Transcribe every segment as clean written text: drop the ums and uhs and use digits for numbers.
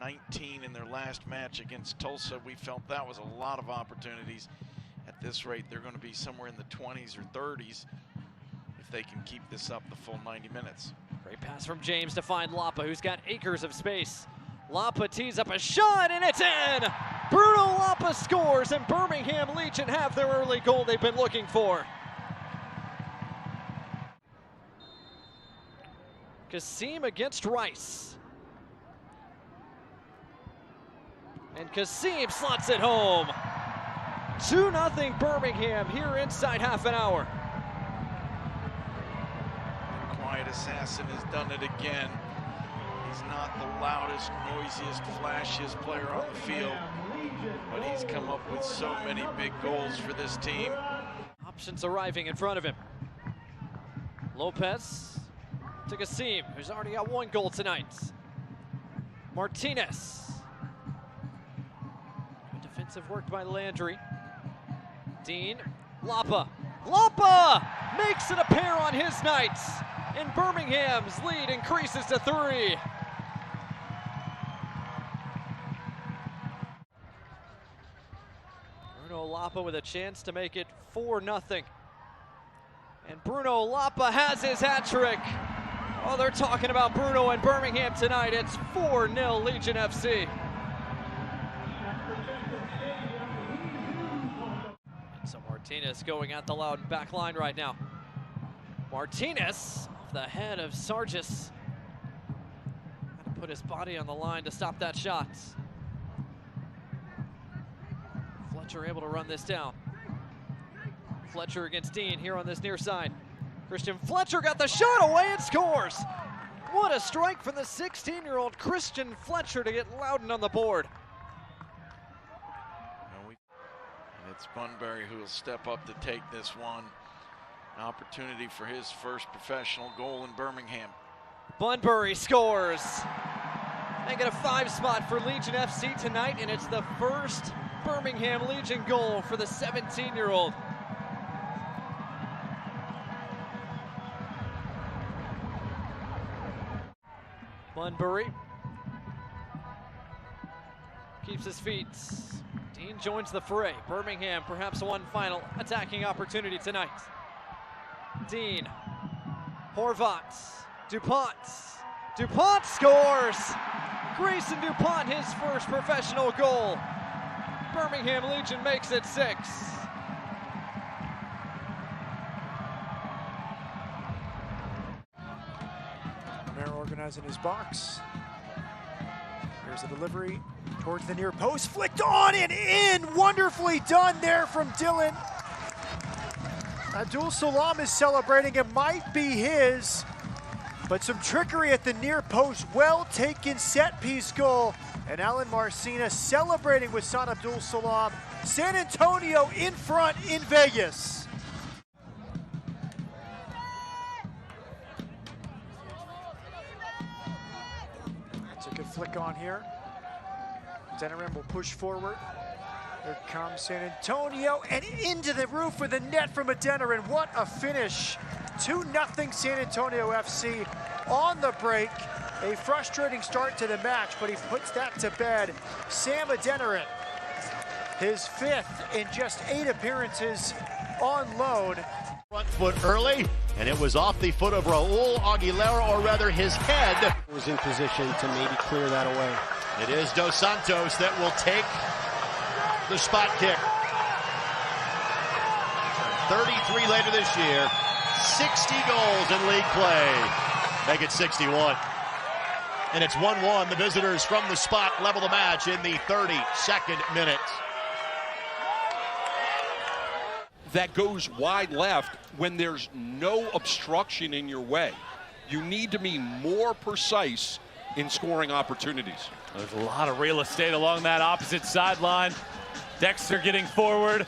19 in their last match against Tulsa. We felt that was a lot of opportunities. At this rate, they're going to be somewhere in the 20s or 30s if they can keep this up the full 90 minutes. Great pass from James to find Lapa, who's got acres of space. Lapa tees up a shot, and it's in! Bruno Lapa scores, and Birmingham Legion have their early goal they've been looking for. Kasim against Rice. And Kasim slots it home. 2-0 Birmingham here inside half an hour. The quiet assassin has done it again. He's not the loudest, noisiest, flashiest player on the field, but he's come up with so many big goals for this team. Options arriving in front of him. Lopez to Kasim, who's already got 1 goal tonight. Martinez. Good defensive work by Landry. Dean, Lapa. Lapa makes it a pair on his night, and Birmingham's lead increases to 3. Bruno Lapa with a chance to make it 4-0. And Bruno Lapa has his hat trick. Oh, they're talking about Bruno and Birmingham tonight. It's 4-0 Legion FC. And so Martinez going at the Loudon back line right now. Martinez off the head of Sargis. Had to put his body on the line to stop that shot. Fletcher able to run this down. Fletcher against Dean here on this near side. Christian Fletcher got the shot away and scores. What a strike from the 16-year-old Christian Fletcher to get Loudon on the board. And it's Bunbury who will step up to take this one. An opportunity for his first professional goal in Birmingham. Bunbury scores. They get a 5 spot for Legion FC tonight, and it's the first Birmingham Legion goal for the 17-year-old. Bunbury keeps his feet. Dean joins the fray. Birmingham perhaps one final attacking opportunity tonight. Dean, Horvat, DuPont. DuPont scores! Grayson DuPont his first professional goal. Birmingham Legion makes it 6. Organizing his box. Here's the delivery towards the near post, flicked on and in. Wonderfully done there from Dylan. Abdul Salam is celebrating. It might be his, but some trickery at the near post. Well taken set piece goal. And Alan Marcina celebrating with San Abdul Salam. San Antonio in front in Vegas. Good flick on here. Denerin will push forward. Here comes San Antonio and into the roof with a net from Denerin. What a finish. 2-0 San Antonio FC on the break. A frustrating start to the match, but he puts that to bed. Sam Denerin, his 5th in just 8 appearances on loan. Front foot early, and it was off the foot of Raul Aguilera, or rather his head. Was in position to maybe clear that away. It is Dos Santos that will take the spot kick. 33 later this year, 60 goals in league play. Make it 61. And it's 1-1. The visitors from the spot level the match in the 32nd minute. That goes wide left when there's no obstruction in your way. You need to be more precise in scoring opportunities. There's a lot of real estate along that opposite sideline. Dexter getting forward.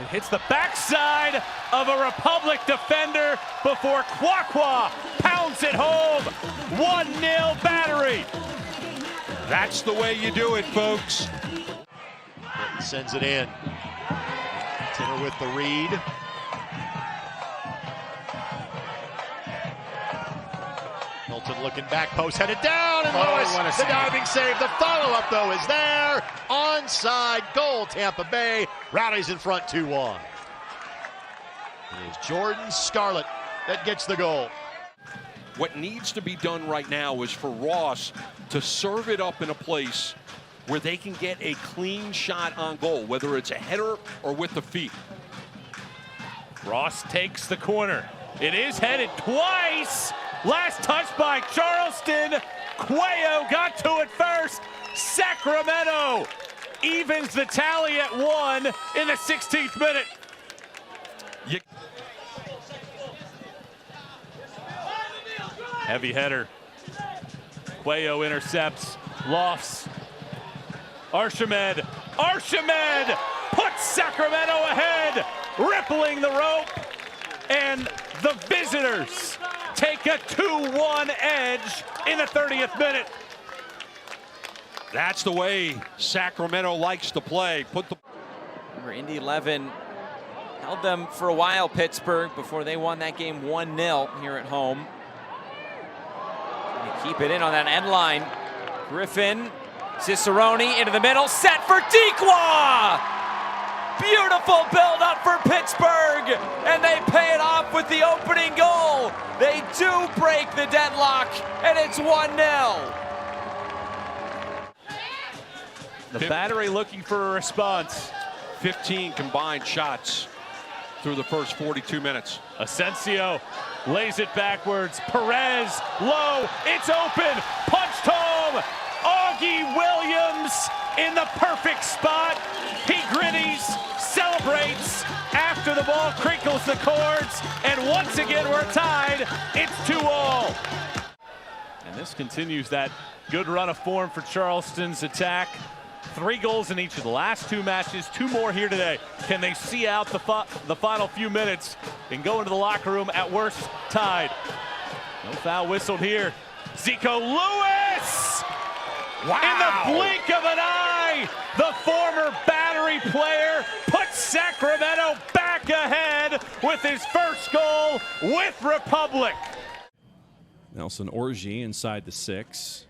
It hits the backside of a Republic defender before Kwakwa pounds it home. 1-0 Battery. That's the way you do it, folks. Sends it in. Tinner with the read. He'll Johnson looking back post, headed down, and Lewis, the diving save. The follow-up, though, is there. Onside goal, Tampa Bay. Rowdies in front 2-1. It is Jordan Scarlett that gets the goal. What needs to be done right now is for Ross to serve it up in a place where they can get a clean shot on goal, whether it's a header or with the feet. Ross takes the corner. It is headed twice. Last touch by Charleston. Cuello got to it first. Sacramento evens the tally at 1 in the 16th minute. Heavy header. Cuello intercepts, lofts. Archimed puts Sacramento ahead, rippling the rope, and the visitors take a 2-1 edge in the 30th minute. That's the way Sacramento likes to play. Remember, Indy 11 held them for a while, Pittsburgh, before they won that game 1-0 here at home. And keep it in on that end line. Griffin, Cicerone into the middle, set for Dequa! Beautiful build-up for Pittsburgh, and they pay it off with the opening goal. They do break the deadlock, and it's 1-0. The battery looking for a response. 15 combined shots through the first 42 minutes. Asensio lays it backwards. Perez, low, it's open, punched home. Augie Williams in the perfect spot. He gritties, celebrates after the ball crinkles the cords, and once again we're tied. It's 2-2. And this continues that good run of form for Charleston's attack. 3 goals in each of the last 2 matches, 2 more here today. Can they see out the final few minutes and go into the locker room at worst tied? No foul whistled here. Zico Lewis! Wow. In the blink of an eye, the former Battery player puts Sacramento back ahead with his first goal with Republic. Nelson Orji inside the 6.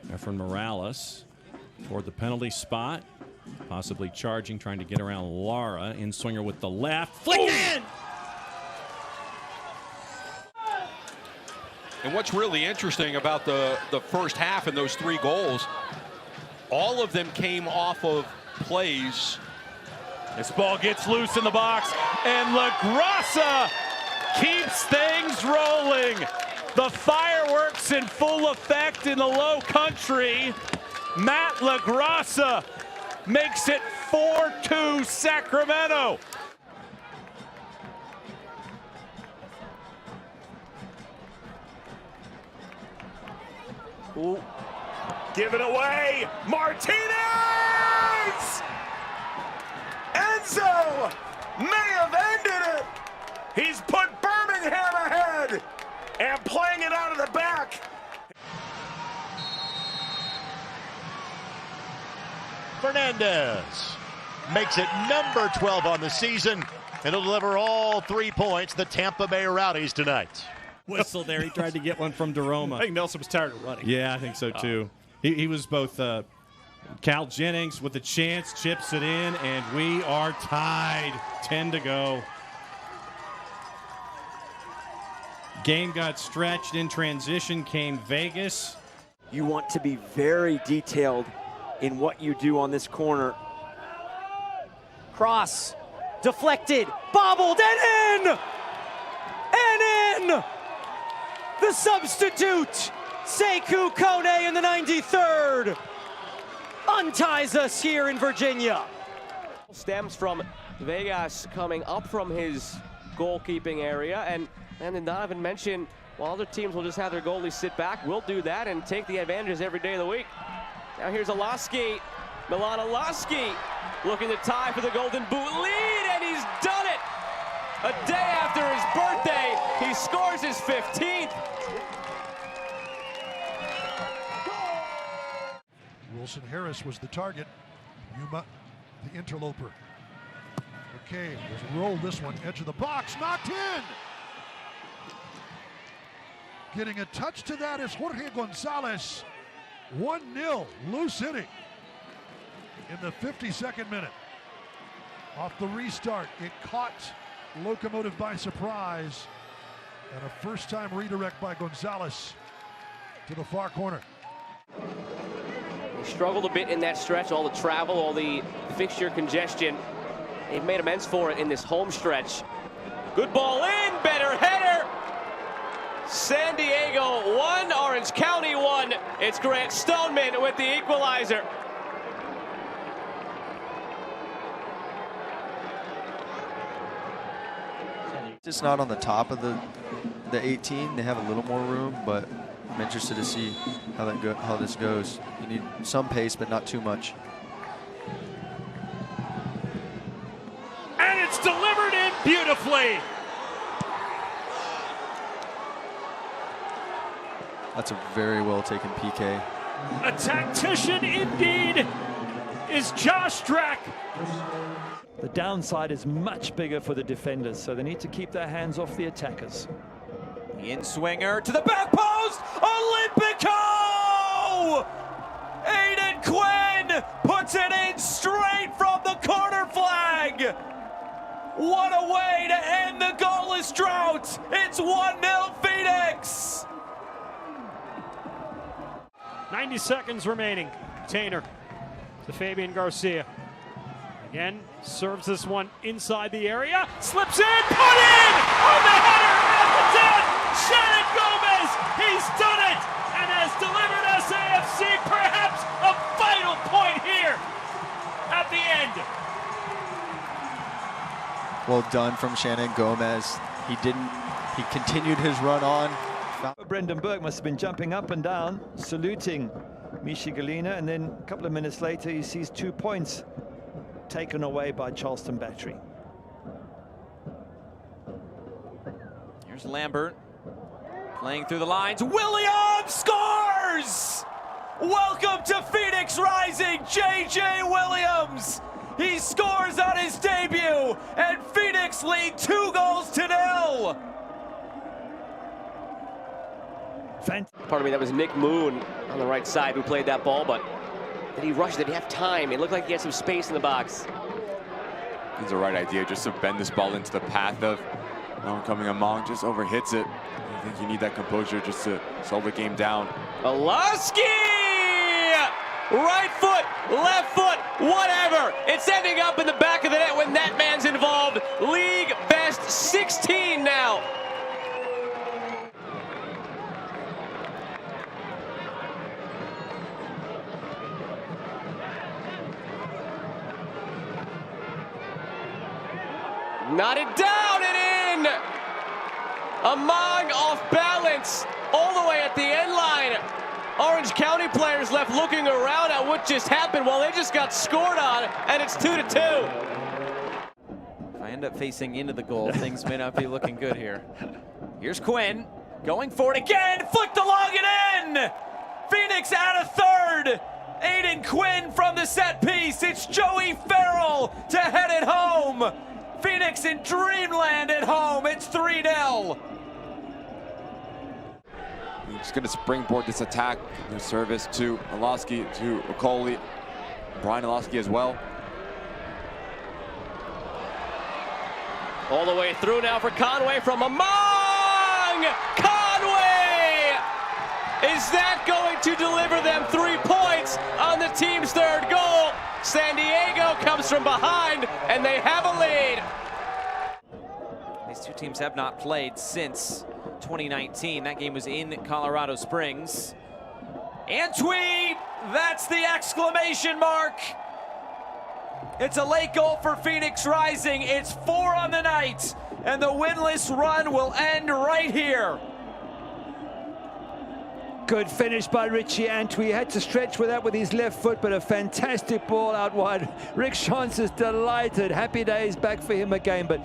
Efren Morales toward the penalty spot, possibly charging, trying to get around Lara. In swinger with the left, flick in! And what's really interesting about the first half and those 3 goals, all of them came off of plays. This ball gets loose in the box, and LaGrassa keeps things rolling. The fireworks in full effect in the low country. Matt LaGrassa makes it 4-2 Sacramento. Ooh. Give it away, Martinez! Enzo may have ended it. He's put Birmingham ahead and playing it out of the back. Fernandez makes it number 12 on the season, and he'll deliver all 3 points to the Tampa Bay Rowdies tonight. Whistle there. He tried to get one from Daroma. I think Nelson was tired of running. Yeah, I think so too. He was both. Cal Jennings with a chance, chips it in, and we are tied. 10 to go. Game got stretched. In transition came Vegas. You want to be very detailed in what you do on this corner. Cross, deflected, bobbled, and in! And in! The substitute, Sekou Kone in the 93rd, unties us here in Virginia. Stems from Vegas coming up from his goalkeeping area, and then Donovan mentioned, while other teams will just have their goalies sit back, we'll do that and take the advantages every day of the week. Now here's Alaski, Milan Alaski, looking to tie for the Golden Boot lead, and he's done it! A day after his birthday, he scores his 15th. Wilson Harris was the target. Yuma, the interloper. Okay, just roll this one, edge of the box, knocked in! Getting a touch to that is Jorge Gonzalez. 1-0, Lou City in the 52nd minute. Off the restart, it caught Locomotive by surprise. And a first-time redirect by Gonzalez to the far corner. They struggled a bit in that stretch, all the travel, all the fixture congestion. They've made amends for it in this home stretch. Good ball in, better header. San Diego 1, Orange County 1. It's Grant Stoneman with the equalizer. Just not on the top of the 18. They have a little more room, but I'm interested to see how this goes. You need some pace, but not too much. And it's delivered in beautifully. That's a very well taken PK. A tactician indeed is Josh Drack. The downside is much bigger for the defenders, so they need to keep their hands off the attackers. In-swinger to the back post, Olimpico! Aiden Quinn puts it in straight from the corner flag. What a way to end the goalless drought. It's 1-0 Phoenix. 90 seconds remaining. Tainer to Fabian Garcia. Again, serves this one inside the area, slips in, put in on the header at the 10. Shannon Gomez, he's done it and has delivered SAFC perhaps a vital point here at the end. Well done from Shannon Gomez. He continued his run on. Brendan Burke must have been jumping up and down, saluting Michi Galina, and then a couple of minutes later he sees 2 points taken away by Charleston Battery. Here's Lambert playing through the lines. Williams scores! Welcome to Phoenix Rising, J.J. Williams. He scores on his debut, and Phoenix lead 2-0. Part of me, that was Nick Moon on the right side who played that ball, but did he rush? Did he have time? It looked like he had some space in the box. It's the right idea, just to bend this ball into the path of no one coming among, just overhits it. I think you need that composure just to slow the game down. Olaski! Right foot, left foot, whatever. It's ending up in the back of the net when that man's involved. League best 16 now. Knotted down and in. Among off balance all the way at the end line. Orange County players left looking around at what just happened. Well, they just got scored on, and it's 2-2. If I end up facing into the goal, things may not be looking good here. Here's Quinn going for it again, flicked along and in. Phoenix out of third. Aiden Quinn from the set piece. It's Joey Farrell to head it home. Phoenix in dreamland at home. It's 3-0. He's going to springboard this attack. The service to Olaski, to Okoli, Brian Olaski as well. All the way through now for Conway from Among. Conway! Is that going to deliver them 3 points on the team's third goal? San Diego comes from behind, and they have a lead. These two teams have not played since 2019. That game was in Colorado Springs. Antwi, that's the exclamation mark. It's a late goal for Phoenix Rising. It's 4 on the night, and the winless run will end right here. Good finish by Richie Antwi. Had to stretch with that with his left foot, but a fantastic ball out wide. Rick Shantz is delighted. Happy days back for him again, but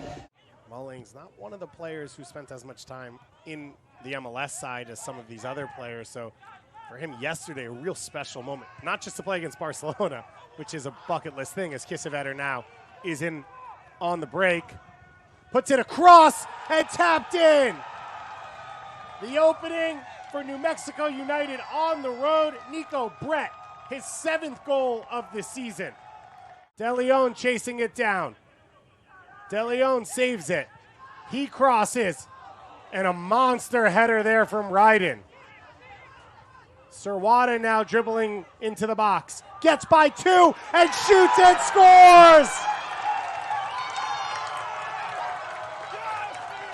Mullings, not one of the players who spent as much time in the MLS side as some of these other players. So for him yesterday, a real special moment. Not just to play against Barcelona, which is a bucket list thing, as Kissevetter now is in on the break. Puts it across and tapped in. The opening for New Mexico United on the road. Nico Brett, his 7th goal of the season. De Leon chasing it down. De Leon saves it. He crosses. And a monster header there from Ryden. Serwada now dribbling into the box. Gets by 2 and shoots and scores!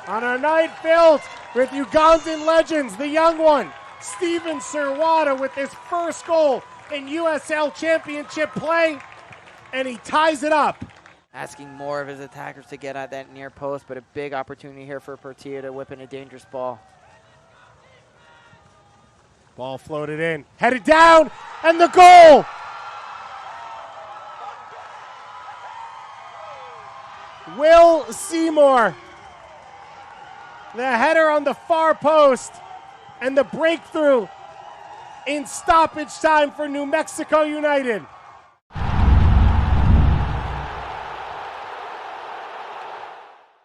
On a night filled with Ugandan legends, the young one, Steven Serwada, with his first goal in USL Championship play, and he ties it up. Asking more of his attackers to get at that near post, but a big opportunity here for Portilla to whip in a dangerous ball. Ball floated in, headed down, and the goal! Will Seymour. The header on the far post, and the breakthrough in stoppage time for New Mexico United.